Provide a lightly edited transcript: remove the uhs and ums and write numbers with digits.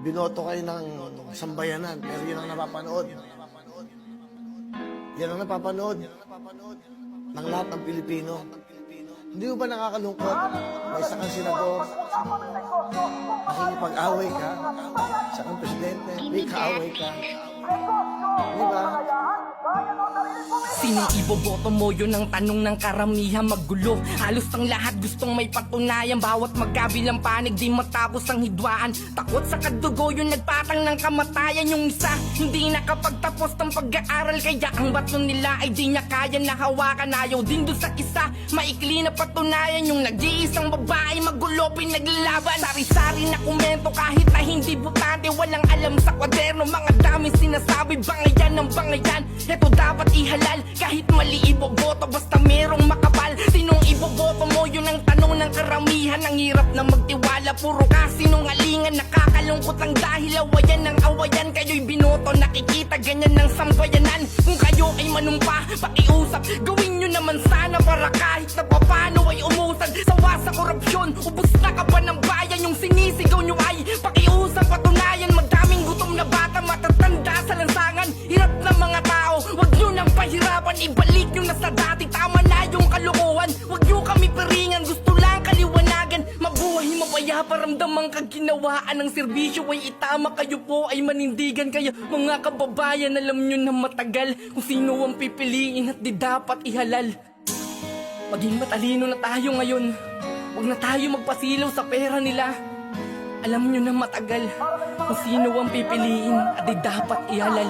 binoto kayo ng sambayanan, pero yun ang napapanood. Yan ang napapanood ng lahat ng Pilipino. Hindi mo ba nakakalungkot? May isa kang senador, nakikipag-away ka, isa kang presidente, may kaaway ka. Di ba? Sinong iboboto mo? Yun ang tanong ng karamihan. Magulo, halos ang lahat gustong may patunayan. Bawat magkabilang panig di matapos ang hidwaan. Takot sa kadugo yung nagpatang ng kamatayan. Yung isa hindi nakapagtapos ng pag-aaral, kaya ang bato nila ay di niya kaya na hawakan. Ayaw din doon sa isa, maikli na patunayan. Yung nag-iisang babae magulo pinaglalaban. Sari-sari na komento kahit na hindi butante. Walang alam sa kwaderno, mga daming sinasabi. Bangayan ng bangayan, eto dapat ihalal. Kahit mali iboboto, basta merong makapal. Sinong iboboto mo? Yun ang tanong ng karamihan. Ang hirap na magtiwala, puro kasinungalingan. Nakakalungkot lang dahil awayan ng awayan. Kayo'y binoto, nakikita ganyan ng sambayanan. Kung kayo ay manumpa, pakiusap, gawin nyo naman sana para kahit na papano ay umusad. Sawa sa korupsyon, ubos na ka ba ng bayan? Yung sinisigaw nyo ay pakiusap, patunayan. Madaming gutom na bata, matatanda sa lansangan. Hirap ng mga tao, wag nyo nang pahirapan. Ibalik nyo na sa dati, tama na yung kalokohan. Wag nyo kami piringan, gusto lang kaliwanagan. Mabuhay mapayapa, ramdamang kaginawaan ng serbisyo ay itama. Kayo po ay manindigan. Kaya mga kababayan, alam nyo na matagal kung sino ang pipiliin at di dapat ihalal. Maging matalino na tayo ngayon, wag na tayo magpasilaw sa pera nila. Alam nyo na matagal kung sino ang pipiliin at di dapat ihalal.